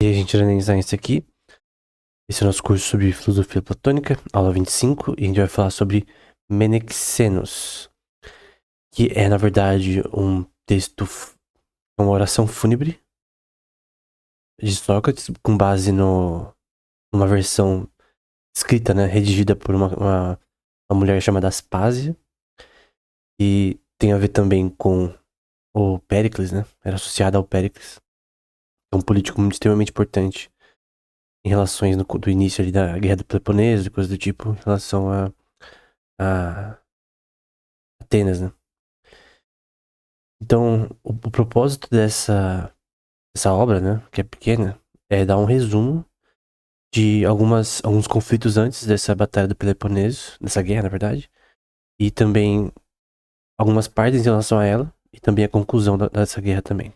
E a gente vai analisar isso aqui. Esse é o nosso curso sobre filosofia platônica, aula 25, e a gente vai falar sobre Menexenos, que é, na verdade, um texto, uma oração fúnebre de Sócrates, com base numa versão escrita, né, redigida por uma mulher chamada Aspásia, e tem a ver também com o Péricles, né, era associado ao Péricles, é um político muito extremamente importante em relações do início ali da Guerra do Peloponeso e coisas do tipo, em relação a Atenas, né. Então, o propósito dessa obra, né, que é pequena, é dar um resumo de alguns conflitos antes dessa batalha do Peloponeso, dessa guerra, na verdade, e também algumas partes em relação a ela, e também a conclusão dessa guerra também.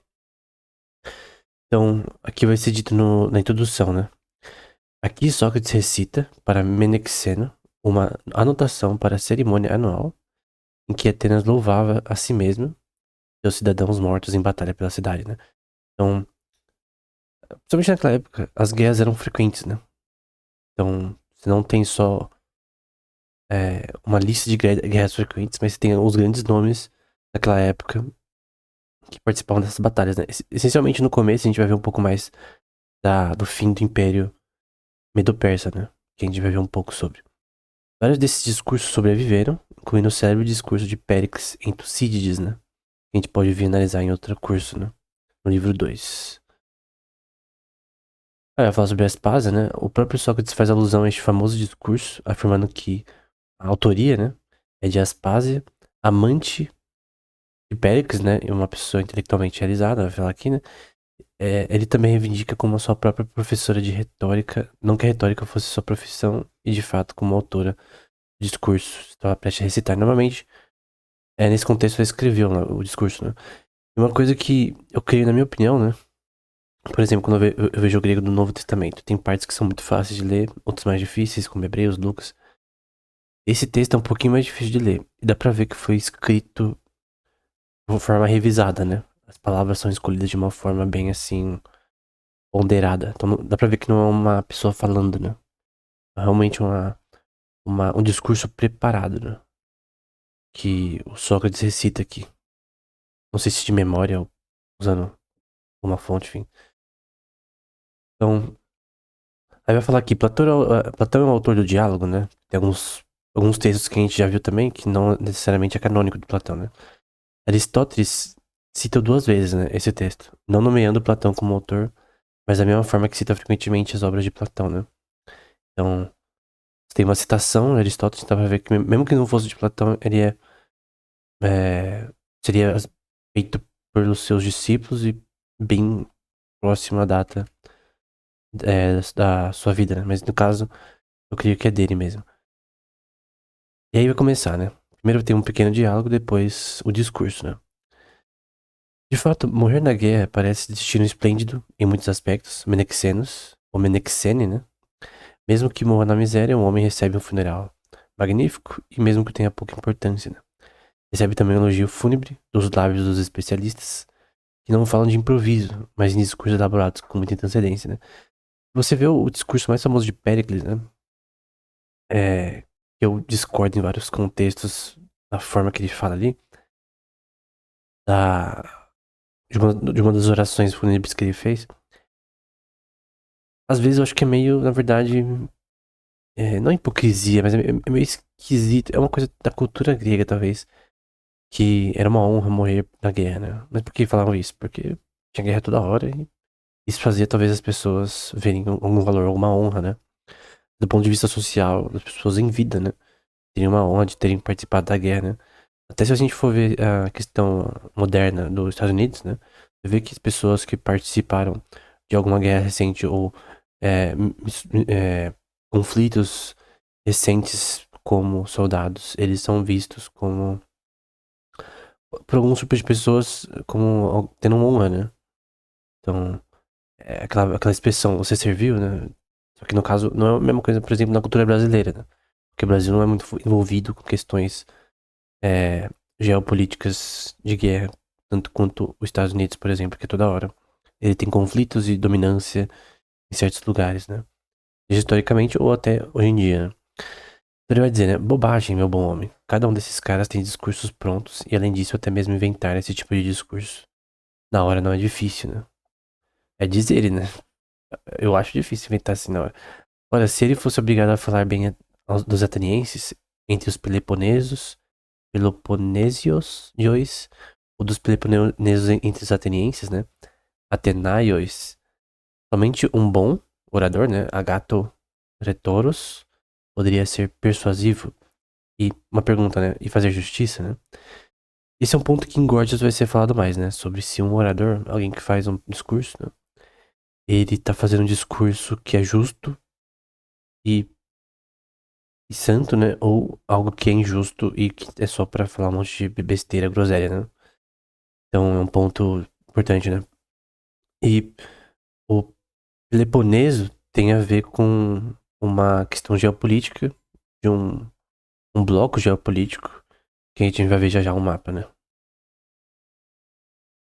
Então, aqui vai ser dito na introdução, né? Aqui Sócrates recita para Menexeno uma anotação para a cerimônia anual em que Atenas louvava a si mesma e os cidadãos mortos em batalha pela cidade, né? Então, principalmente naquela época, as guerras eram frequentes, né? Então, você não tem só uma lista de guerras frequentes, mas você tem os grandes nomes daquela época que participavam dessas batalhas, né? Essencialmente no começo a gente vai ver um pouco mais do fim do Império Medo-Persa, né? Que a gente vai ver um pouco sobre. Vários desses discursos sobreviveram, incluindo o célebre discurso de Péricles em Tucídides, né? Que a gente pode vir analisar em outro curso, né? No livro 2. Aí vai falar sobre a Aspásia, né? O próprio Sócrates faz alusão a este famoso discurso, afirmando que a autoria, né, é de Aspásia, amante de Péricles, né, e uma pessoa intelectualmente realizada, vai falar aqui, né. Ele também reivindica como a sua própria professora de retórica, não que a retórica fosse sua profissão, e de fato como autora do discurso, estava prestes a recitar. Normalmente, nesse contexto, ela escreveu, né, o discurso, né. E uma coisa que eu creio, na minha opinião, né, por exemplo, quando eu vejo o grego do Novo Testamento, tem partes que são muito fáceis de ler, outras mais difíceis, como Hebreus, Lucas. Esse texto é um pouquinho mais difícil de ler, e dá pra ver que foi escrito de uma forma revisada, né. As palavras são escolhidas de uma forma bem, assim, ponderada. Então dá pra ver que não é uma pessoa falando, né. É realmente um discurso preparado, né. Que o Sócrates recita aqui. Não sei se de memória ou usando uma fonte, enfim. Então, aí vai falar aqui, Platão é o autor do diálogo, né. Tem alguns textos que a gente já viu também, que não necessariamente é canônico de Platão, né. Aristóteles cita 2 vezes, né, esse texto, não nomeando Platão como autor, mas da mesma forma que cita frequentemente as obras de Platão, né. Então, tem uma citação de Aristóteles, dá pra ver que mesmo que não fosse de Platão, ele seria feito pelos seus discípulos e bem próximo à data da sua vida, né? Mas no caso, eu creio que é dele mesmo. E aí vai começar, né? Primeiro tem um pequeno diálogo, depois o discurso, né? De fato, morrer na guerra parece destino esplêndido em muitos aspectos, Menexenos, ou Menexene, né? Mesmo que morra na miséria, um homem recebe um funeral magnífico e mesmo que tenha pouca importância, né? Recebe também um elogio fúnebre dos lábios dos especialistas, que não falam de improviso, mas em discursos elaborados com muita antecedência, né? Você vê o discurso mais famoso de Péricles, né? Que eu discordo em vários contextos da forma que ele fala ali, da, de uma das orações fúnebres que ele fez. Às vezes eu acho que é meio, na verdade, não hipocrisia, mas é meio esquisito. É uma coisa da cultura grega, talvez, que era uma honra morrer na guerra, né? Mas por que falavam isso? Porque tinha guerra toda hora e isso fazia talvez as pessoas verem algum valor, alguma honra, né? Do ponto de vista social, das pessoas em vida, né? Teriam uma honra de terem participado da guerra, né? Até se a gente for ver a questão moderna dos Estados Unidos, né? Você vê que as pessoas que participaram de alguma guerra recente ou é, conflitos recentes como soldados, eles são vistos como, por alguns tipos de pessoas, como tendo uma honra, né? Então, é aquela expressão, você serviu, né? Só que no caso, não é a mesma coisa, por exemplo, na cultura brasileira, né? Porque o Brasil não é muito envolvido com questões geopolíticas de guerra, tanto quanto os Estados Unidos, por exemplo, que toda hora ele tem conflitos e dominância em certos lugares, né? Seja historicamente ou até hoje em dia, né? Então ele vai dizer, né? Bobagem, meu bom homem. Cada um desses caras tem discursos prontos e, além disso, até mesmo inventar esse tipo de discurso. Na hora não é difícil, né? É dizer ele, né? Eu acho difícil inventar assim na hora. Ora, se ele fosse obrigado a falar bem dos atenienses, entre os peloponésios, ou dos peloponesos entre os atenienses, né? Atenaios, somente um bom orador, né? Agato retoros, poderia ser persuasivo. E uma pergunta, né? E fazer justiça, né? Esse é um ponto que em Gorgias vai ser falado mais, né? Sobre se um orador, alguém que faz um discurso, né? Ele tá fazendo um discurso que é justo e, e santo, né? Ou algo que é injusto e que é só pra falar um monte de besteira, groselha, né? Então é um ponto importante, né? E o Peloponeso tem a ver com uma questão geopolítica, de um bloco geopolítico, que a gente vai ver já já um mapa, né?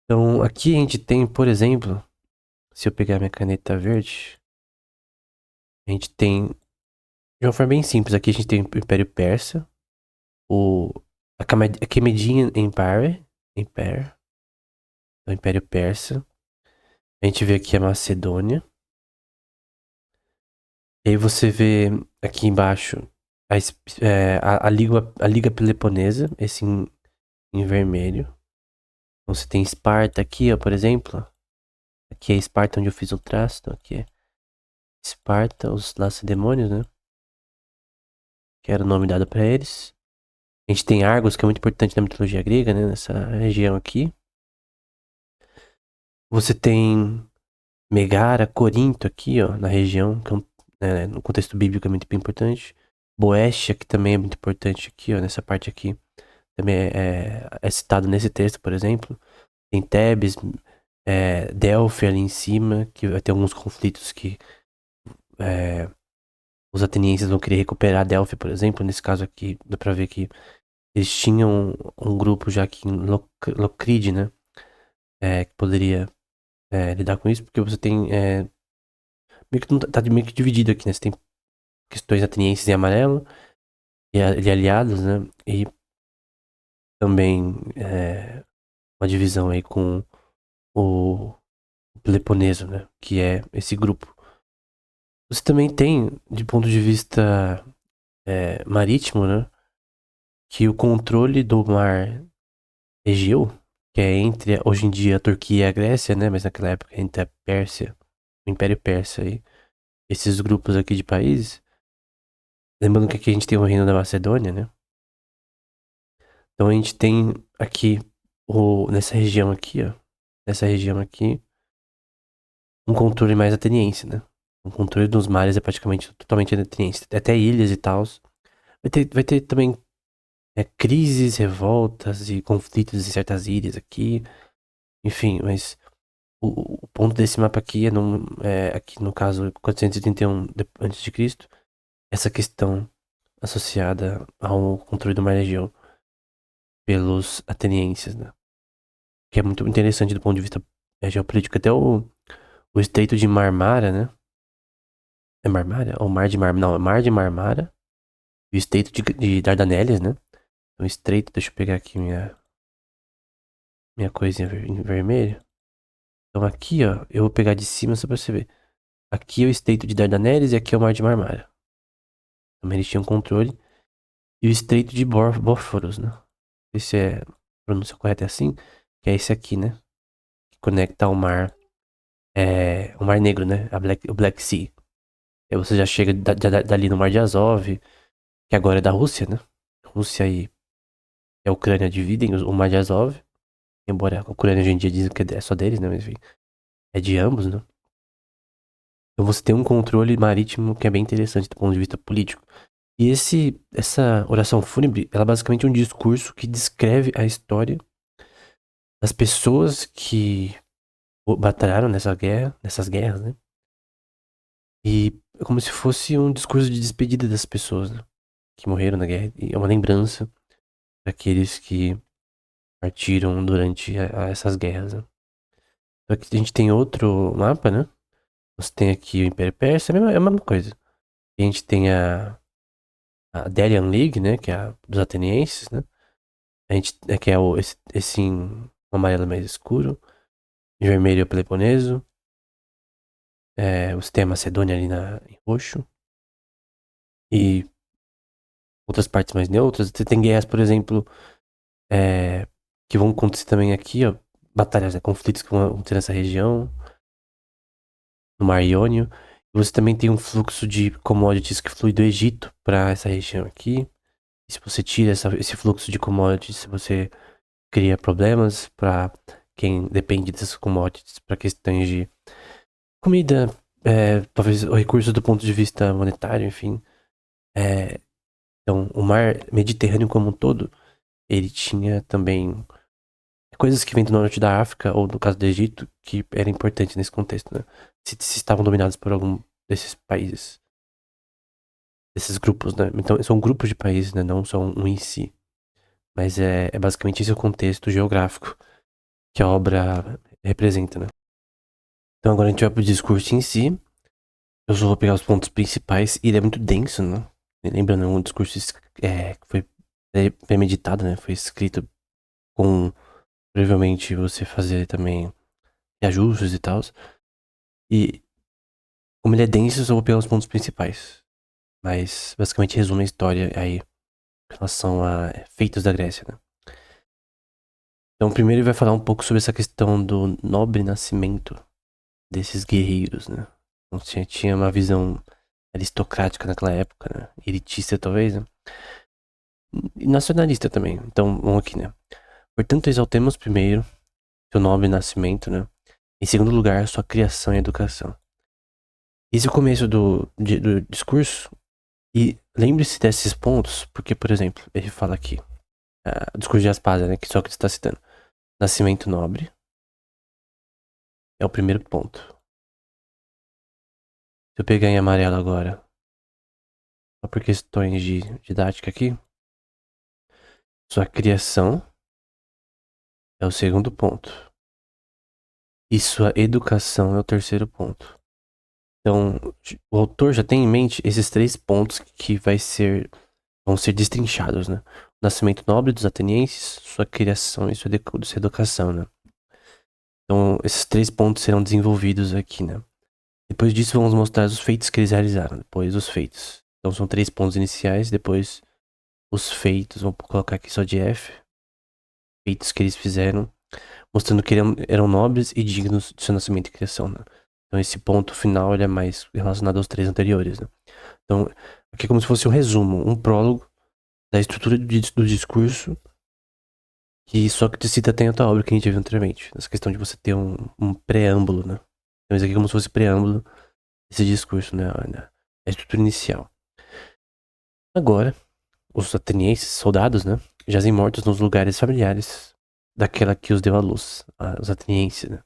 Então aqui a gente tem, por exemplo, se eu pegar minha caneta verde, a gente tem, de uma forma bem simples, aqui a gente tem o Império Persa, o Achaemenid Empire, o Império Persa. A gente vê aqui a Macedônia. E aí você vê aqui embaixo a Liga Peloponesa, esse em vermelho. Então você tem Esparta aqui, ó, por exemplo. Aqui é Esparta onde eu fiz o traço. Então aqui é Esparta, os Lacedemônios, né? Que era o nome dado pra eles. A gente tem Argos, que é muito importante na mitologia grega, né? Nessa região aqui. Você tem Megara, Corinto aqui, ó, na região, que no contexto bíblico é muito bem importante. Boécia, que também é muito importante aqui, ó, nessa parte aqui. Também é citado nesse texto, por exemplo. Tem Tebes, Delphi ali em cima, que vai ter alguns conflitos que é, os atenienses vão querer recuperar Delphi, por exemplo. Nesse caso aqui, dá pra ver que eles tinham um grupo já aqui em Locride, né? Que poderia lidar com isso, porque você tem. Meio que tá meio que dividido aqui, né? Você tem questões atenienses em amarelo e aliados, né? E também uma divisão aí com o Peloponeso, né? Que é esse grupo. Você também tem, de ponto de vista marítimo, né? Que o controle do mar Egeu, que é entre hoje em dia a Turquia e a Grécia, né? Mas naquela época entre a Pérsia, o Império Persa e esses grupos aqui de países. Lembrando que aqui a gente tem o Reino da Macedônia, né? Então a gente tem aqui, nessa região aqui, ó. Nessa região aqui, um controle mais ateniense, né? O controle dos mares é praticamente totalmente ateniense. Até ilhas e tal. Vai ter também crises, revoltas e conflitos em certas ilhas aqui. Enfim, mas o ponto desse mapa aqui aqui no caso 431 a.C., essa questão associada ao controle do mar Egeu pelos atenienses, né? Que é muito interessante do ponto de vista geopolítico. Até o Estreito de Marmara, né? É Marmara? Ou Mar de Marmara? Não, é Mar de Marmara. E o Estreito de Dardanelis, né? O Estreito, deixa eu pegar aqui minha coisinha em vermelho. Então aqui, ó, eu vou pegar de cima só pra você ver. Aqui é o Estreito de Dardanelis e aqui é o Mar de Marmara. Também eles tinham controle. E o Estreito de Bósforos, né? Esse é, a pronúncia correta é assim? Que é esse aqui, né? Que conecta ao mar, o Mar Negro, né? O Black Sea. Aí você já chega dali no Mar de Azov, que agora é da Rússia, né? Rússia e a Ucrânia dividem o Mar de Azov. Embora a Ucrânia hoje em dia diz que é só deles, né? Mas enfim, é de ambos, né? Então você tem um controle marítimo que é bem interessante do ponto de vista político. E essa oração fúnebre, ela é basicamente um discurso que descreve a história das pessoas que batalharam nessas guerras, né? E é como se fosse um discurso de despedida das pessoas, né? Que morreram na guerra. E é uma lembrança daqueles que partiram durante essas guerras, né? Então aqui a gente tem outro mapa, né? Você tem aqui o Império Persa, é a mesma coisa. E a gente tem a Delian League, né? Que é a dos atenienses, né? A gente, que é esse em amarelo mais escuro. Em vermelho é o Peloponeso. Você tem a Macedônia ali em roxo. E outras partes mais neutras. Você tem guerras, por exemplo, que vão acontecer também aqui, ó. Batalhas, né, conflitos que vão acontecer nessa região. No Mar Iônio. E você também tem um fluxo de commodities que flui do Egito para essa região aqui. E se você tira esse fluxo de commodities, você cria problemas para quem depende dessas commodities para questões de comida, talvez o recurso do ponto de vista monetário, enfim. Então, o mar Mediterrâneo como um todo, ele tinha também coisas que vêm do norte da África, ou no caso do Egito, que era importante nesse contexto, né? Se estavam dominados por algum desses países, desses grupos, né? Então, são grupos de países, né? Não são um em si. Mas é basicamente esse o contexto geográfico que a obra representa, né? Então, agora a gente vai pro discurso em si. Eu só vou pegar os pontos principais, e ele é muito denso, né? Lembrando, é um discurso que foi premeditado, né? Foi escrito com, provavelmente, você fazer também ajustes e tal. E como ele é denso, eu só vou pegar os pontos principais. Mas basicamente resume a história aí em relação a feitos da Grécia, né? Então primeiro ele vai falar um pouco sobre essa questão do nobre nascimento desses guerreiros, né? Então, tinha uma visão aristocrática naquela época, né? Elitista talvez, né? E nacionalista também. Então vamos aqui, né? Portanto, exaltemos primeiro seu nobre nascimento, né? Em segundo lugar, sua criação e educação. Esse é o começo do discurso. E lembre-se desses pontos, porque, por exemplo, ele fala aqui, o discurso de Aspásia, né, que Sócrates está citando. Nascimento nobre é o primeiro ponto. Se eu pegar em amarelo agora, só por questões de didática aqui, sua criação é o segundo ponto. E sua educação é o terceiro ponto. Então, o autor já tem em mente esses três pontos que vão ser destrinchados, né? O nascimento nobre dos atenienses, sua criação e sua educação, né? Então, esses três pontos serão desenvolvidos aqui, né? Depois disso, vamos mostrar os feitos que eles realizaram. Depois, os feitos. Então, são três pontos iniciais. Depois, os feitos. Vamos colocar aqui só de F. Feitos que eles fizeram. Mostrando que eram nobres e dignos de seu nascimento e criação, né? Então, esse ponto final ele é mais relacionado aos três anteriores, né? Então, aqui é como se fosse um resumo, um prólogo da estrutura do discurso que Sócrates cita até em outra obra que a gente viu anteriormente. Essa questão de você ter um preâmbulo, né? Então, isso aqui é como se fosse preâmbulo desse discurso, né? A estrutura inicial. Agora, os atenienses, soldados, né? Jazem mortos nos lugares familiares daquela que os deu à luz. Os atenienses, né?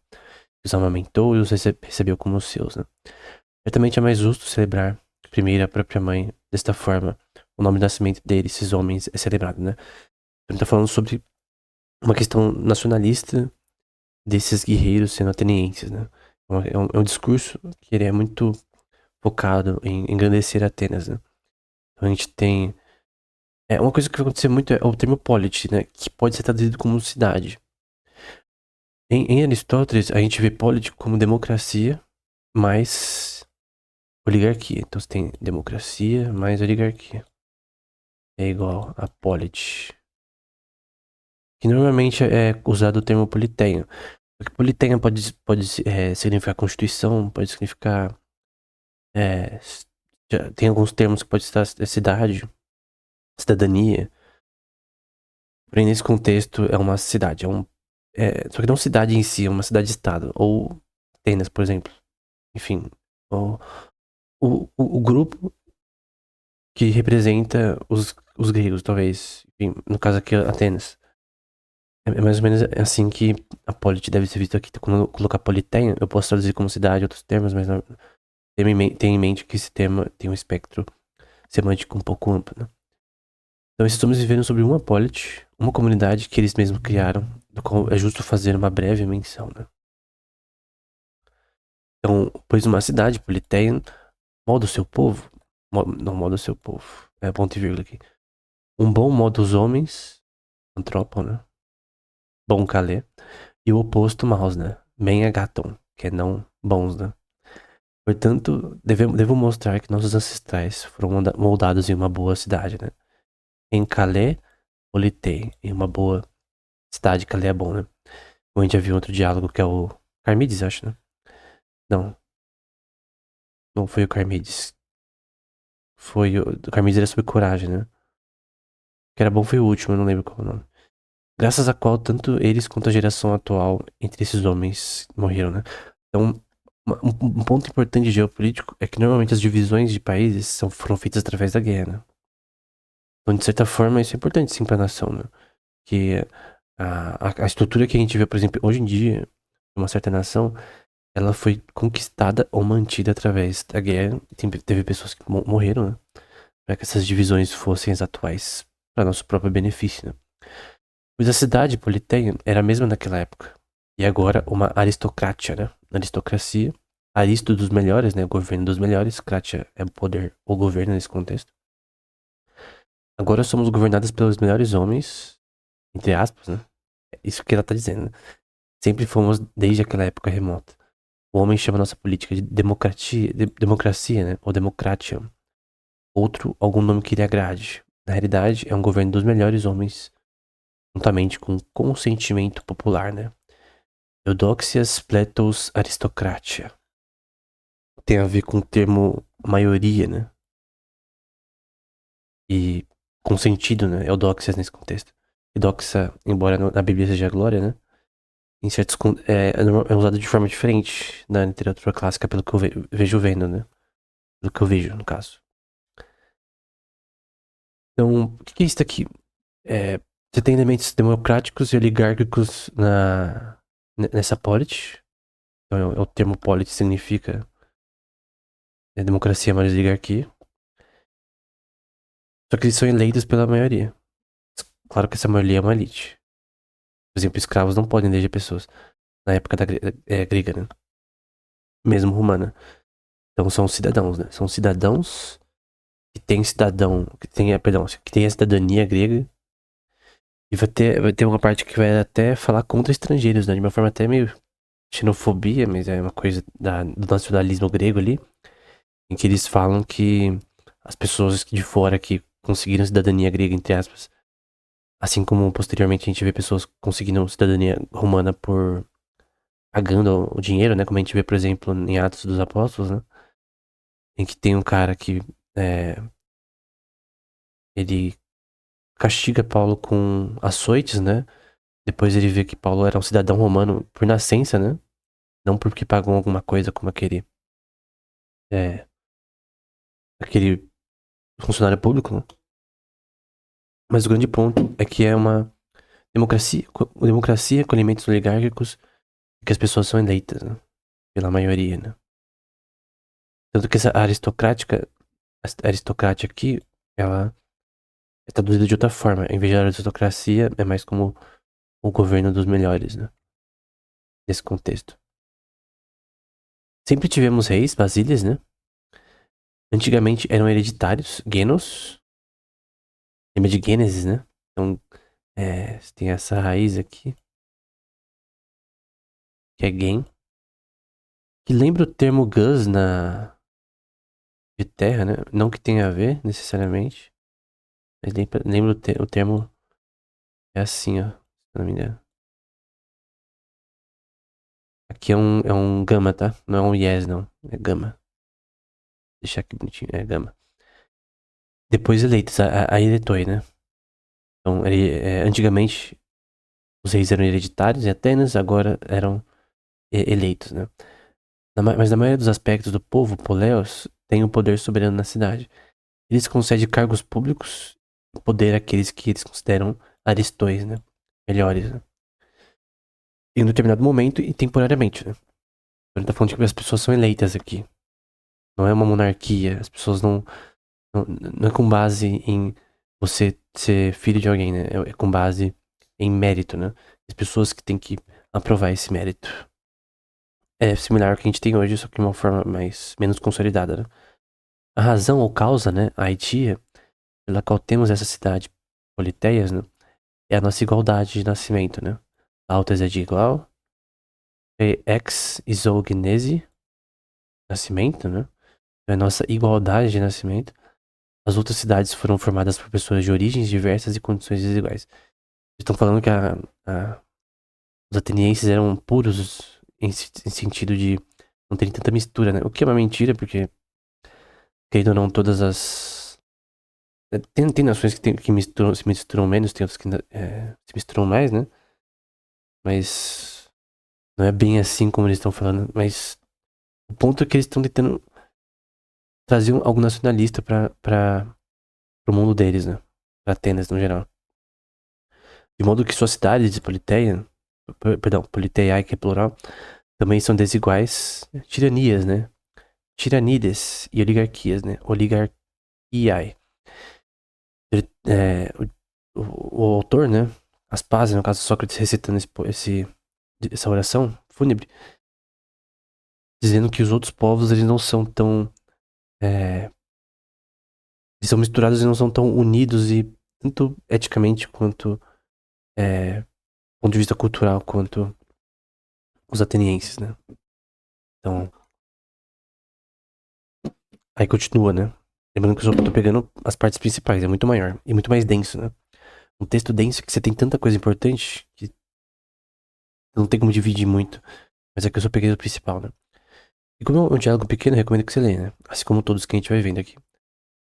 Os amamentou e os recebeu como seus, né? Certamente é mais justo celebrar primeiro a própria mãe. Desta forma, o nome de nascimento deles, esses homens, é celebrado, né? Ele tá falando sobre uma questão nacionalista desses guerreiros sendo atenienses, né? É um discurso que ele é muito focado em engrandecer Atenas, né? Então a gente tem... uma coisa que vai acontecer muito é o termo polis, né? Que pode ser traduzido como cidade. Em Aristóteles, a gente vê polis como democracia mais oligarquia. Então você tem democracia mais oligarquia. É igual a polis. Que normalmente é usado o termo politeia. Porque politeia pode significar constituição, pode significar... tem alguns termos que pode estar cidade, cidadania. Porém, nesse contexto, é uma cidade. Só que não cidade em si, é uma cidade-estado. Ou Atenas, por exemplo. Enfim. O grupo que representa os gregos, talvez. Enfim, no caso aqui, Atenas. É mais ou menos assim que a polity deve ser vista aqui. Quando eu colocar politeia, eu posso traduzir como cidade, outros termos, mas tenha em mente que esse tema tem um espectro semântico um pouco amplo, né? Então, esses homens viveram sobre uma polity, uma comunidade que eles mesmos criaram, do qual é justo fazer uma breve menção, né? Então, pois uma cidade, Politeia, modo seu povo, não modo seu povo, é ponto e vírgula aqui. Um bom modo os homens, antropon, né? Bom calé. E o oposto, maus, né? Bem agaton, que é não bons, né? Portanto, devo mostrar que nossos ancestrais foram moldados em uma boa cidade, né? Em Calais, Politeia, em uma boa cidade, Calais é bom, né? Ou a gente já viu outro diálogo que é o Carmides, acho, né? Não, não foi o Carmides. Foi o Carmides era sobre coragem, né? O que era bom foi o último, eu não lembro qual é o nome. Graças a qual tanto eles quanto a geração atual entre esses homens morreram, né? Então, um ponto importante geopolítico é que normalmente as divisões de países foram feitas através da guerra, né? Então, de certa forma, isso é importante sim para a nação, né? Que a estrutura que a gente vê, por exemplo, hoje em dia, uma certa nação, ela foi conquistada ou mantida através da guerra. Teve pessoas que morreram, né? Para que essas divisões fossem as atuais, para nosso próprio benefício, né? Pois a cidade Politeia era a mesma naquela época. E agora uma aristocracia, né? Aristocracia. Aristo dos melhores, né? O governo dos melhores. Kratia é o poder ou governo nesse contexto. Agora somos governados pelos melhores homens, entre aspas, né? É isso que ela tá dizendo, né? Sempre fomos desde aquela época remota. O homem chama nossa política de democracia, né? Ou democratia. Outro, algum nome que lhe agrade. Na realidade, é um governo dos melhores homens, juntamente com consentimento popular, né? Eudoxias Pletos Aristocratia. Tem a ver com o termo maioria, né? E com sentido, né? Eudoxias nesse contexto. Eudoxia, embora na Bíblia seja glória, né? Em certos é usado de forma diferente na literatura clássica, pelo que eu vejo vendo, né? Pelo que eu vejo, no caso. Então, o que é isso aqui? Você tem elementos democráticos e oligárquicos nessa polity. Então, o termo polity significa democracia mais oligarquia. Só que eles são eleitos pela maioria. Claro que essa maioria é uma elite. Por exemplo, escravos não podem eleger pessoas. Na época da grega, né? Mesmo romana. Então são cidadãos, né? São cidadãos que têm cidadão. Que tem a cidadania grega. E vai ter uma parte que vai até falar contra estrangeiros, né? De uma forma até meio xenofobia, mas é uma coisa do nacionalismo grego ali. Em que eles falam que as pessoas de fora que conseguiram cidadania grega, entre aspas, assim como posteriormente a gente vê pessoas conseguindo cidadania romana por pagando o dinheiro, né? Como a gente vê, por exemplo, em Atos dos Apóstolos, né? Em que tem um cara que é, ele castiga Paulo com açoites, né? Depois ele vê que Paulo era um cidadão romano por nascença, né? Não porque pagou alguma coisa como é, aquele funcionário público, né? Mas o grande ponto é que é uma democracia com elementos oligárquicos que as pessoas são eleitas, né? Pela maioria, né? Tanto que essa aristocracia aqui, ela é traduzida de outra forma. Em vez de aristocracia, é mais como o governo dos melhores, né? Nesse contexto. Sempre tivemos reis, basílias, né? Antigamente eram hereditários, genos. Lembra de Gênesis, né? Então, tem essa raiz aqui, que é gen, que lembra o termo gus de terra, né? Não que tenha a ver, necessariamente, mas lembra o termo, é assim, ó, se não me engano. Aqui é um gama, tá? Não é um yes, não. É gama. Deixar aqui bonitinho, é gama. Depois eleitos, a eletoi, né? Então, antigamente, os reis eram hereditários em Atenas, agora eram eleitos, né? Mas na maioria dos aspectos do povo, Poleos tem o poder soberano na cidade. Eles concedem cargos públicos e poder àqueles que eles consideram aristões, né? Melhores, né? Em um determinado momento e temporariamente, né? A gente tá falando de que as pessoas são eleitas aqui. Não é uma monarquia. As pessoas não é com base em você ser filho de alguém, né? É com base em mérito, né? As pessoas que têm que aprovar esse mérito. é similar ao que a gente tem hoje, só que de uma forma menos consolidada, né? A razão ou causa, né, a Haiti, pela qual temos essa cidade Politeias, né, é a nossa igualdade de nascimento, né? Autos é de igual, ex isognese, nascimento, né? É a nossa igualdade de nascimento. As outras cidades foram formadas por pessoas de origens diversas e condições desiguais. Estão falando que os atenienses eram puros em sentido de não terem tanta mistura, né? O que é uma mentira, porque, querendo ou não, todas as. Tem nações que se misturam menos, tem outras que se misturam mais, né? Mas não é bem assim como eles estão falando. Mas o ponto é que eles estão tentando trazer algo nacionalista para o mundo deles, né? Pra Atenas, no geral. De modo que suas cidades de Politeia, perdão, Politeiai, que é plural, também são desiguais tiranias, né? Tiranides e oligarquias, né? Oligarquiai. O autor, né? Aspasia, no caso Sócrates recitando essa oração fúnebre, dizendo que os outros povos eles não são tão eles são misturados e não são tão unidos e tanto eticamente quanto do ponto de vista cultural quanto os atenienses, né? Então, aí continua, né? Lembrando que eu só tô pegando as partes principais, é muito maior e muito mais denso, né? Um texto denso que você tem tanta coisa importante que não tem como dividir muito, mas é que eu só peguei o principal, né? E como é um diálogo pequeno, eu recomendo que você leia, né? Assim como todos que a gente vai vendo aqui.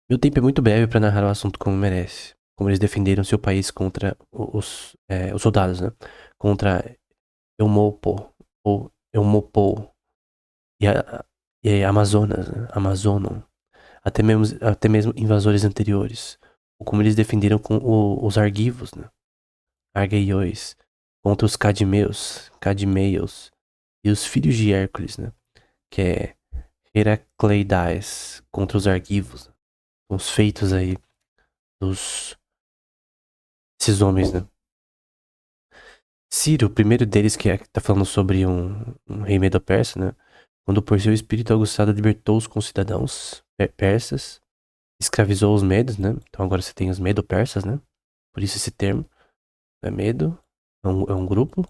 Meu tempo é muito breve para narrar o assunto como merece. Como eles defenderam seu país contra os soldados, né? Contra Eumopo, ou Eumopou, e, e Amazonas, né? Amazonon. Até mesmo invasores anteriores. Ou como eles defenderam com os argivos, né? Argeiões. Contra os cadmeios. E os filhos de Hércules, né? Que é Heracleidaes contra os argivos. Os feitos aí dos esses homens, né? Ciro, o primeiro deles que tá falando sobre um rei medo-persa, né? Quando por seu espírito aguçado libertou os concidadãos persas, escravizou os medos, né? Então agora você tem os medo-persas, né? Por isso esse termo é medo, é um grupo,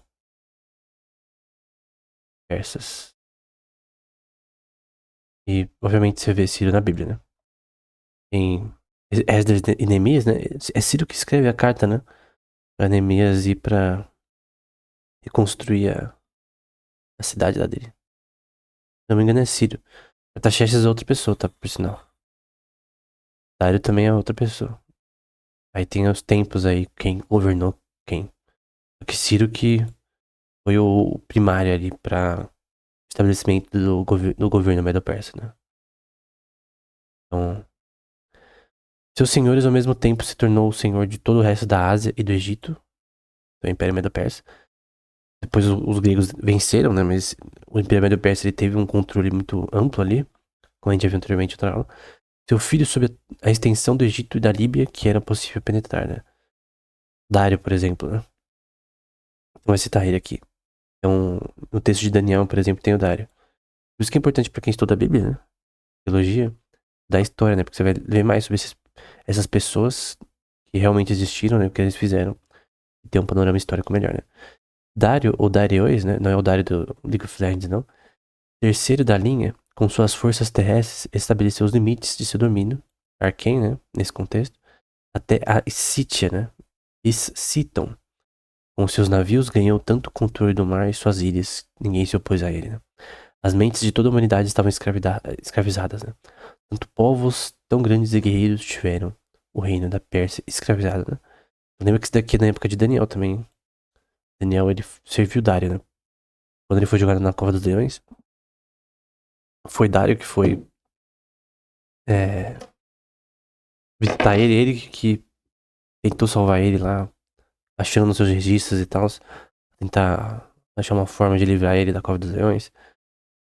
persas. E obviamente você vê Ciro na Bíblia, né? Em Esdras e Neemias, né? É Ciro que escreve a carta, né? Pra Neemias ir pra reconstruir a cidade lá dele. Se não me engano é Ciro. Artaxerxes é outra pessoa, tá? Por sinal. Dário também é outra pessoa. Aí tem os tempos aí, quem governou quem. Só que Ciro que foi o primário ali pra estabelecimento do governo Medo-Persa, né? Então, seus senhores ao mesmo tempo se tornou o senhor de todo o resto da Ásia e do Egito, do Império Medo-Persa. Depois os gregos venceram, né? Mas o Império Medo-Persa ele teve um controle muito amplo ali, como a gente já viu anteriormente outra aula. Seu filho sob a extensão do Egito e da Líbia que era possível penetrar, né? Dário, por exemplo, né? Então vai citar ele aqui. Então, no texto de Daniel, por exemplo, tem o Dário. Por isso que é importante pra quem estuda a Bíblia, né? Teologia, da história, né? Porque você vai ler mais sobre essas pessoas que realmente existiram, né? O que eles fizeram. E ter um panorama histórico melhor, né? Dário, ou Darius, né? Não é o Dário do League of Legends, não. Terceiro da linha, com suas forças terrestres, estabeleceu os limites de seu domínio, Arquém, né? Nesse contexto, até a Escítia, né? Esciton. Com seus navios ganhou tanto controle do mar e suas ilhas, ninguém se opôs a ele, né? As mentes de toda a humanidade estavam escravizadas, né? Tanto povos tão grandes e guerreiros tiveram o reino da Pérsia escravizado, né? Lembra que isso daqui é na época de Daniel também. Daniel, ele serviu Dário, né? Quando ele foi jogado na Cova dos Leões, foi Dário que foi é, visitar ele que tentou salvar ele lá, achando nos seus registros e tal, tentar achar uma forma de livrar ele da Cova dos Leões.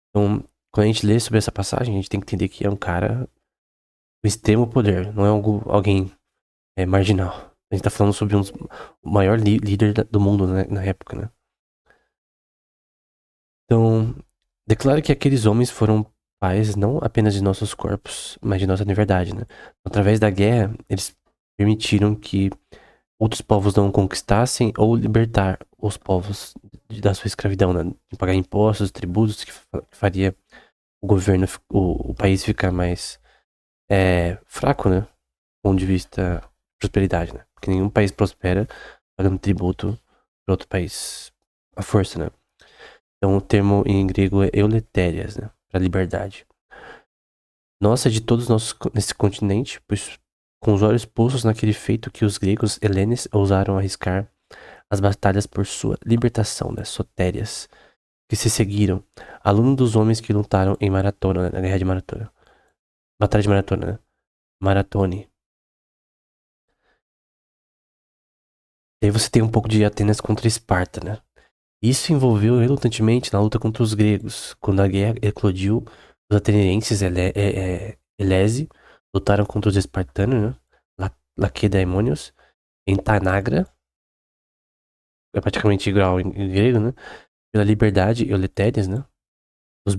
Então, quando a gente lê sobre essa passagem, a gente tem que entender que é um cara com extremo poder, não é alguém marginal. A gente tá falando sobre o maior líder do mundo, né, na época, né? Então, Declara que aqueles homens foram pais não apenas de nossos corpos, mas de nossa liberdade, né? Através da guerra, eles permitiram que outros povos não conquistassem ou libertar os povos da sua escravidão, né? De pagar impostos, tributos, que faria o governo, o país ficar mais fraco, né? Do ponto de vista prosperidade, né? Porque nenhum país prospera pagando tributo para outro país à força, né? Então o termo em grego é euletérias, né? Para liberdade. Nossa, de todos nós nesse continente, pois com os olhos postos naquele feito que os gregos helenes ousaram arriscar as batalhas por sua libertação, né? Sotérias, que se seguiram, aluno dos homens que lutaram em maratona, né? Na guerra de maratona. Batalha de maratona, né? Maratone. E aí você tem um pouco de Atenas contra Esparta, né? Isso envolveu relutantemente na luta contra os gregos. Quando a guerra eclodiu, os atenienses Elese lutaram contra os espartanos, né? Laquedaemônios, em Tanagra, é praticamente igual em grego, né? Pela liberdade, Euletérias, né? Os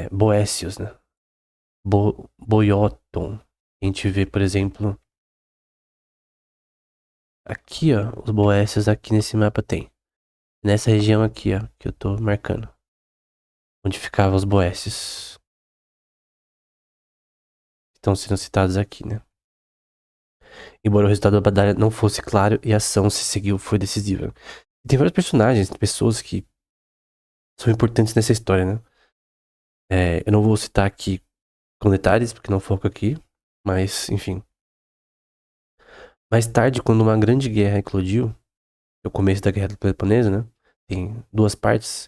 Boécios, né? Boióton. A gente vê, por exemplo, aqui, ó, os Boécios aqui nesse mapa tem. Nessa região aqui, ó, que eu tô marcando. Onde ficavam os Boécios. Estão sendo citados aqui, né? Embora o resultado da batalha não fosse claro e a ação se seguiu foi decisiva. E tem vários personagens, pessoas que são importantes nessa história, né? Eu não vou citar aqui com detalhes, porque não foco aqui, mas, enfim. Mais tarde, quando uma grande guerra eclodiu, no começo da Guerra do Peloponeso, né? Tem duas partes,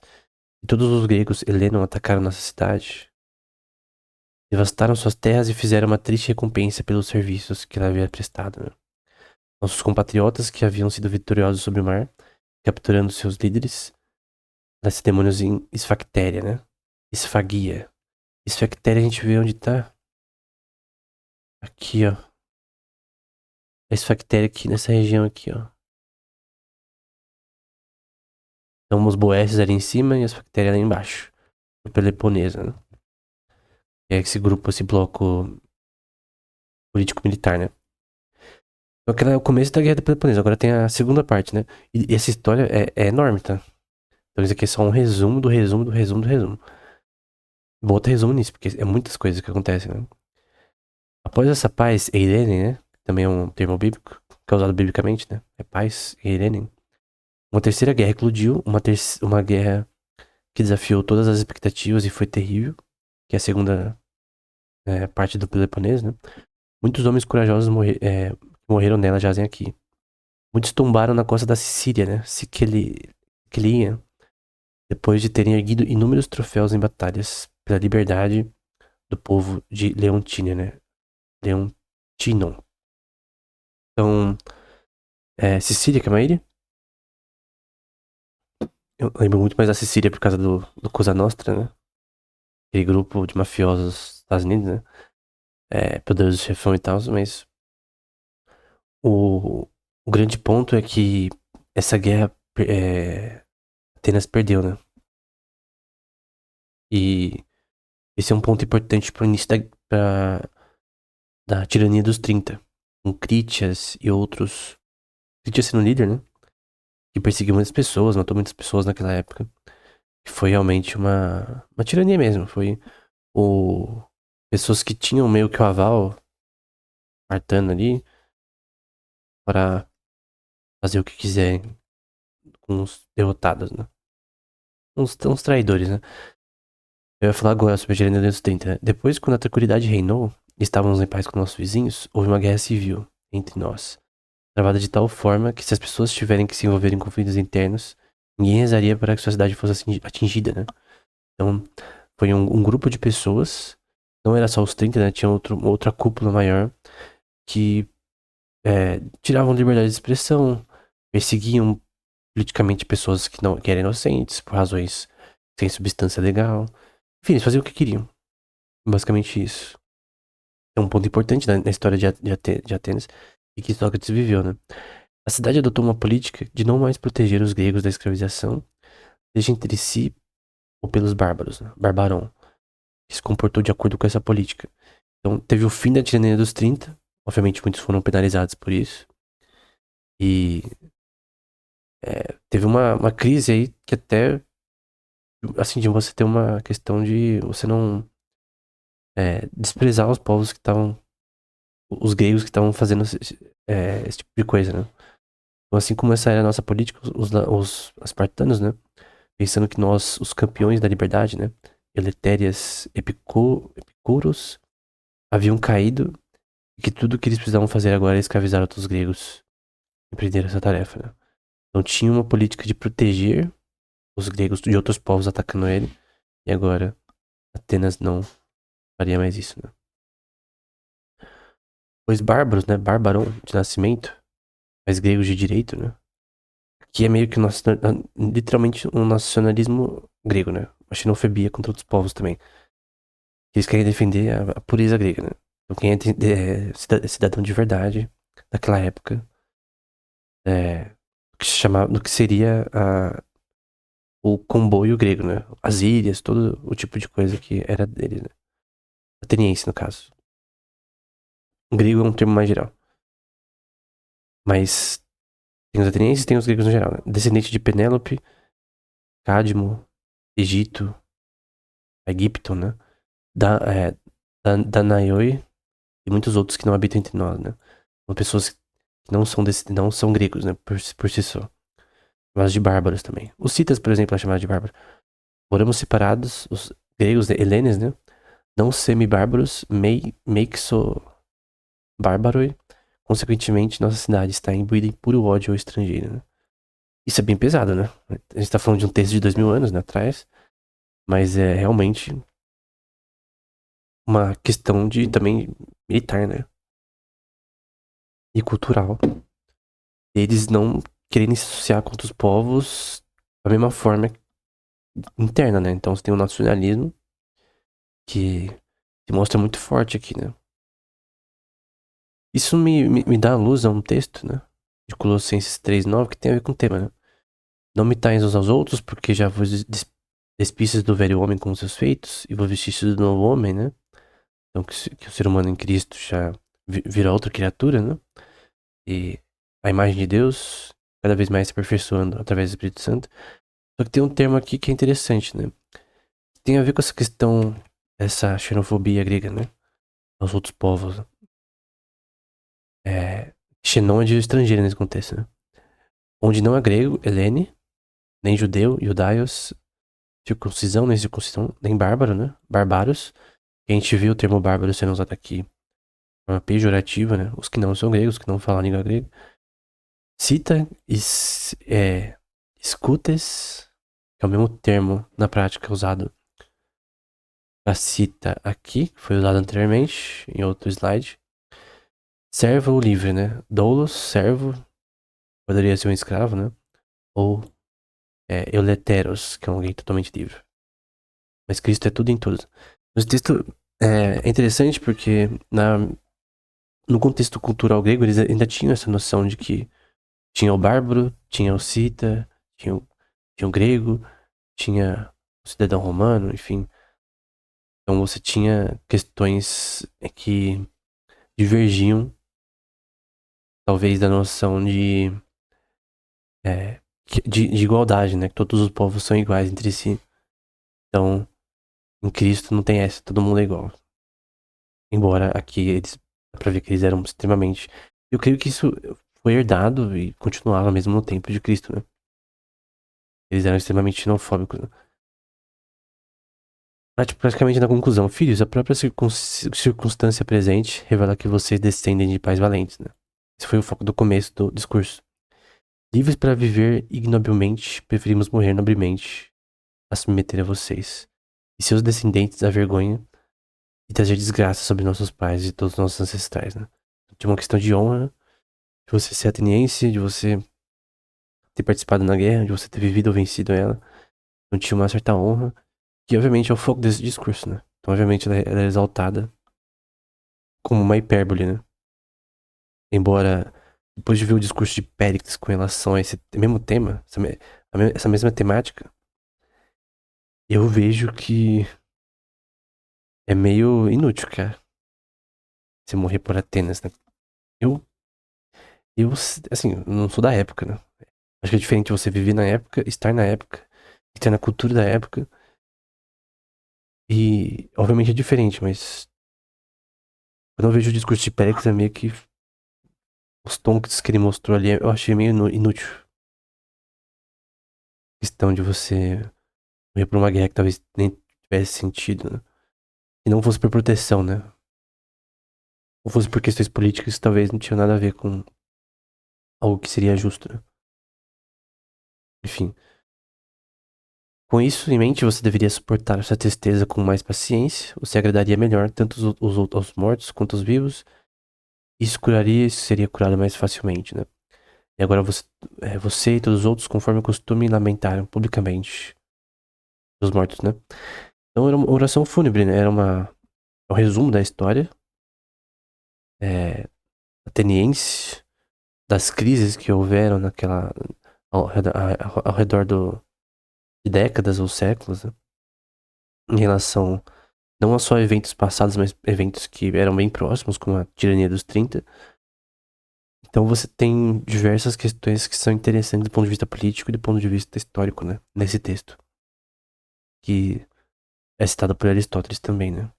e todos os gregos helenos atacaram nossa cidade, devastaram suas terras e fizeram uma triste recompensa pelos serviços que ela havia prestado, né? Nossos compatriotas que haviam sido vitoriosos sobre o mar, capturando seus líderes, lacedemônios em Esfactéria, né? Esfagia. Esfactéria a gente vê onde tá. Aqui, ó. A Esfactéria aqui nessa região aqui, ó. Então os Boécios ali em cima e a Esfactéria ali embaixo. O Peloponeso, né? É esse grupo, esse bloco político-militar, né? Então aquele é o começo da Guerra do Peloponeso. Agora tem a segunda parte, né? E essa história é enorme, tá? Então isso aqui é só um resumo do resumo do resumo do resumo. Bota resumo nisso, porque é muitas coisas que acontecem, né? Após essa paz, Eirene, né? Também é um termo bíblico, que é usado biblicamente, né? É paz, Eirene. Uma terceira guerra eclodiu, uma guerra que desafiou todas as expectativas e foi terrível, que é a segunda parte do Peloponeso, né? Muitos homens corajosos morreram nela jazem aqui. Muitos tombaram na costa da Sicília, né? Sicilia, depois de terem erguido inúmeros troféus em batalhas pela liberdade do povo de Leontínia, né? Leontinon. Então, Sicília, que é uma ilha? Eu lembro muito mais da Sicília por causa do Cosa Nostra, né? Aquele grupo de mafiosos dos Estados Unidos, né? Poderoso chefão e tal, mas o grande ponto é que essa guerra Atenas perdeu, né? E esse é um ponto importante pro início da tirania dos 30, com Critias e outros. Critias sendo líder, né? Que perseguiu muitas pessoas, matou muitas pessoas naquela época. E foi realmente uma tirania mesmo. Foi o pessoas que tinham meio que o aval espartano ali para fazer o que quiserem com os derrotados, né? Uns traidores, né? Eu ia falar agora sobre a tirania dos 30, né? Depois, quando a tranquilidade reinou e estávamos em paz com nossos vizinhos, houve uma guerra civil entre nós, travada de tal forma que se as pessoas tiverem que se envolver em conflitos internos, ninguém rezaria para que sua cidade fosse atingida, né? Então, foi um grupo de pessoas, não era só os 30, né? Tinha outra cúpula maior que tiravam liberdade de expressão, perseguiam politicamente pessoas que eram inocentes por razões sem substância legal. Enfim, eles faziam o que queriam. Basicamente isso. É um ponto importante na história de Atenas e que Sócrates viveu, né? A cidade adotou uma política de não mais proteger os gregos da escravização, seja entre si ou pelos bárbaros, né? Barbarão, que se comportou de acordo com essa política. Então, teve o fim da tirania dos 30, obviamente muitos foram penalizados por isso, e teve uma crise aí que até, assim, de você ter uma questão de você não desprezar os povos que estavam, os gregos que estavam fazendo esse tipo de coisa, né? Então, assim como essa era a nossa política, os espartanos, né? Pensando que nós, os campeões da liberdade, né? Eletérias, Epicuros, haviam caído e que tudo que eles precisavam fazer agora era escravizar outros gregos e prender essa tarefa, né? Então tinha uma política de proteger os gregos de outros povos atacando ele, e agora Atenas não faria mais isso, né? Os bárbaros, né? Bárbaron de nascimento, mas gregos de direito, né? Que é meio que literalmente um nacionalismo grego, né? Uma xenofobia contra outros povos também. Eles querem defender a pureza grega, né? Então quem é cidadão de verdade naquela época, o que se chamava, no que seria o comboio grego, né? As ilhas, todo o tipo de coisa que era deles, né? Ateniense, no caso. Grego é um termo mais geral. Mas tem os atenienses e tem os gregos no geral, né? Descendente de Penélope, Cádmo, Egito, Egipto, né? Danaioi e muitos outros que não habitam entre nós, né? São pessoas que não são gregos, né? Por si só. Chamados de bárbaros também. Os citas, por exemplo, é chamado de bárbaros. Moramos separados, os gregos, né? Helenes, né? Não semi-bárbaros, meixo bárbaroi. Consequentemente, nossa cidade está imbuída em puro ódio ao estrangeiro, né? Isso é bem pesado, né? A gente tá falando de um texto de 2000 anos, né, atrás, mas é realmente uma questão de também militar, né? E cultural. Eles não querem se associar com outros povos da mesma forma interna, né? Então você tem o nacionalismo que se mostra muito forte aqui, né? Isso me dá luz a um texto, né? De Colossenses 3:9 que tem a ver com o tema, né? Não mitais uns aos outros, porque já vos despistes do velho homem com os seus feitos e vos vestistes do novo homem, né? Então que o ser humano em Cristo já vira outra criatura, né? E a imagem de Deus cada vez mais se aperfeiçoando através do Espírito Santo. Só que tem um termo aqui que é interessante, né? Tem a ver com essa questão, essa xenofobia grega, né? Aos outros povos. Xenon é de estrangeiro nesse contexto, né? Onde não é grego, helene, nem judeu, judaios, circuncisão, nem circuncisão, nem bárbaro, né? Barbaros. A gente viu o termo bárbaro sendo usado aqui de forma pejorativa, né? Os que não são gregos, os que não falam a língua grega. Cita, scutes, que é o mesmo termo na prática usado para cita aqui, que foi usado anteriormente em outro slide. Servo ou livre, né? Doulos, servo, poderia ser um escravo, né? Ou euleteros, que é alguém totalmente livre. Mas Cristo é tudo em todos. Esse texto é interessante porque no contexto cultural grego eles ainda tinham essa noção de que tinha o bárbaro, tinha o cita, tinha o grego, tinha o cidadão romano, enfim. Então você tinha questões que divergiam, talvez, da noção de igualdade, né? Que todos os povos são iguais entre si. Então, em Cristo não tem essa, todo mundo é igual. Embora aqui dá pra ver que eles eram extremamente. Eu creio que isso foi herdado e continuava mesmo no tempo de Cristo, né? Eles eram extremamente xenofóbicos, né? Praticamente na conclusão, filhos, a própria circunstância presente revela que vocês descendem de pais valentes, né? Esse foi o foco do começo do discurso. Livres para viver ignobilmente, preferimos morrer nobremente a submeter a vocês e seus descendentes à vergonha e trazer desgraça sobre nossos pais e todos os nossos ancestrais, né? De uma questão de honra, né? De você ser ateniense, de você ter participado na guerra, de você ter vivido ou vencido ela. Então tinha uma certa honra, que obviamente é o foco desse discurso, né? Então, obviamente, ela é exaltada como uma hipérbole, né? Embora, depois de ver o discurso de Péricles com relação a esse mesmo tema, essa mesma temática, eu vejo que é meio inútil, cara, você morrer por Atenas, né? Eu, eu, assim, não sou da época, né? Acho que é diferente você viver na época, estar na cultura da época. E, obviamente, é diferente, mas quando eu vejo o discurso de Péricles, é meio que os tons que ele mostrou ali, eu achei meio inútil. A questão de você morrer por uma guerra que talvez nem tivesse sentido, né? E não fosse por proteção, né? Ou fosse por questões políticas que talvez não tinha nada a ver com algo que seria justo, né? Enfim. Com isso em mente, você deveria suportar essa tristeza com mais paciência. Você agradaria melhor tanto os mortos quanto os vivos. Isso curaria, isso seria curado mais facilmente, né? E agora você e todos os outros, conforme o costume, lamentaram publicamente os mortos, né? Então era uma oração fúnebre, né? É um resumo da história ateniense, das crises que houveram ao redor de décadas ou séculos, né? Em relação não a só eventos passados, mas eventos que eram bem próximos, como a tirania dos 30. Então você tem diversas questões que são interessantes do ponto de vista político e do ponto de vista histórico, né? Nesse texto. Que é citado por Aristóteles também, né?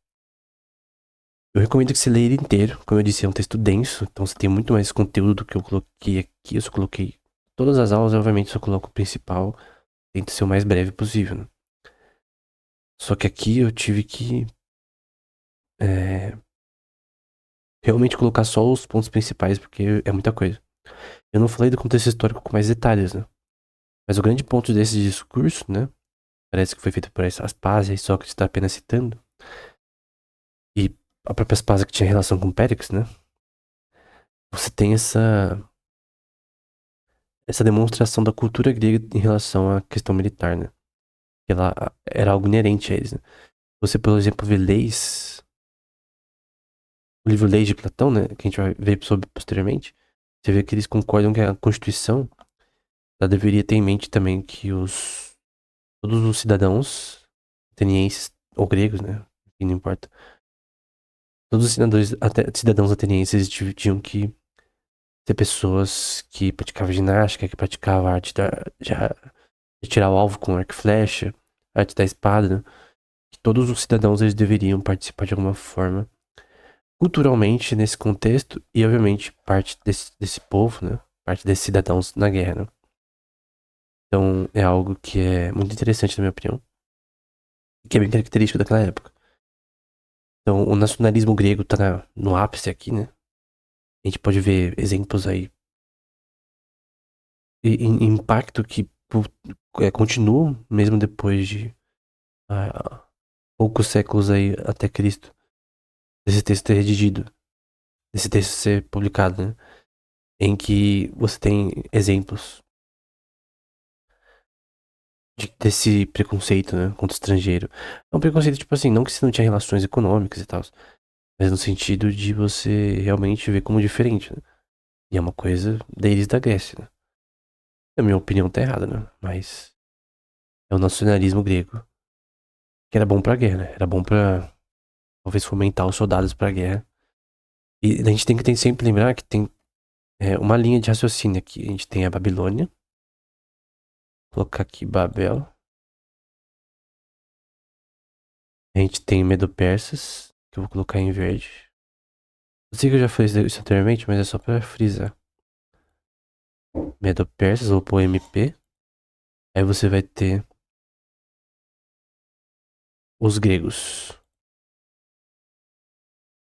Eu recomendo que você leia ele inteiro. Como eu disse, é um texto denso, então você tem muito mais conteúdo do que eu coloquei aqui. Eu só coloquei todas as aulas, obviamente, só coloco o principal. Tento ser o mais breve possível, né? Só que aqui eu tive que é, realmente colocar só os pontos principais, porque é muita coisa. Eu não falei do contexto histórico com mais detalhes, né? Mas o grande ponto desse discurso, né? Parece que foi feito por Aspasia e Sócrates está apenas citando. E a própria Aspasia que tinha relação com Péricles, né? Você tem essa demonstração da cultura grega em relação à questão militar, né? Que ela era algo inerente a eles, né? Você, por exemplo, vê leis, o livro Leis de Platão, né? Que a gente vai ver sobre posteriormente. Você vê que eles concordam que a Constituição ela deveria ter em mente também que todos os cidadãos atenienses ou gregos, né? Não importa. Todos os cidadãos atenienses tinham que ser pessoas que praticavam ginástica, que praticavam a arte de tirar o alvo com arco e flecha, a arte da espada, né? Que todos os cidadãos eles deveriam participar de alguma forma, culturalmente nesse contexto, e obviamente parte desse povo, né? Parte desses cidadãos na guerra, né? Então é algo que é muito interessante na minha opinião, e que é bem característico daquela época. Então o nacionalismo grego tá no ápice aqui, né? A gente pode ver exemplos aí impacto que continua mesmo depois de poucos séculos aí até Cristo, desse texto ter redigido, desse texto ser publicado, né? Em que você tem exemplos desse preconceito, né, contra o estrangeiro. É um preconceito, tipo assim, não que você não tinha relações econômicas e tal, mas no sentido de você realmente ver como diferente, né? E é uma coisa deles da Grécia, né? Na minha opinião tá errada, né? Mas é o nacionalismo grego, que era bom pra guerra, né? Era bom pra talvez fomentar os soldados pra guerra. E a gente tem que sempre lembrar que tem uma linha de raciocínio aqui. A gente tem a Babilônia, vou colocar aqui Babel. A gente tem Medo-Persas, que eu vou colocar em verde. Eu sei que eu já falei isso anteriormente, mas é só pra frisar. Medo-Persas, vou pôr MP. Aí você vai ter os gregos.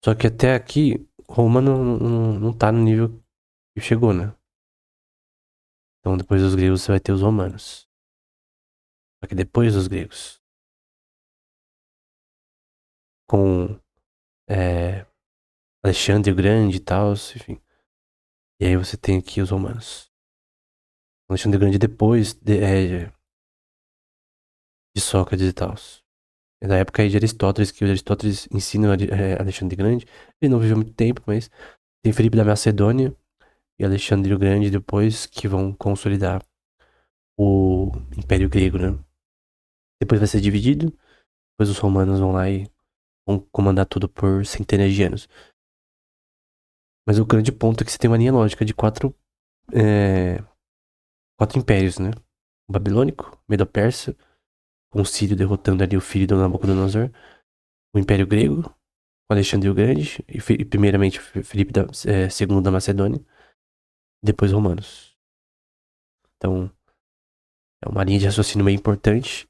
Só que até aqui, Roma não tá no nível que chegou, né? Então depois dos gregos você vai ter os romanos. Só que depois dos gregos, com é, Alexandre o Grande e tal, enfim. E aí você tem aqui os romanos. Alexandre o Grande depois de Sócrates e tal. É da época aí de Aristóteles, que o Aristóteles ensina Alexandre o Grande. Ele não viveu muito tempo, mas tem Filipe da Macedônia e Alexandre o Grande depois que vão consolidar o Império Grego, né? Depois vai ser dividido. Depois os romanos vão lá e vão comandar tudo por centenas de anos. Mas o grande ponto é que você tem uma linha lógica de quatro impérios, né? O babilônico, o medo-persa, com o Círio derrotando ali o filho do Nabucodonosor. O Império Grego, com Alexandre o Grande. E primeiramente Filipe II da Macedônia. Depois romanos. Então, é uma linha de raciocínio meio importante.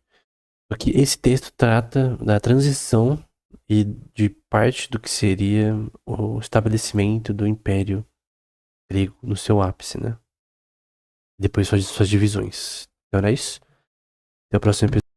Porque esse texto trata da transição e de parte do que seria o estabelecimento do Império Grego no seu ápice, né? Depois suas divisões. Então era isso. Até o próximo episódio.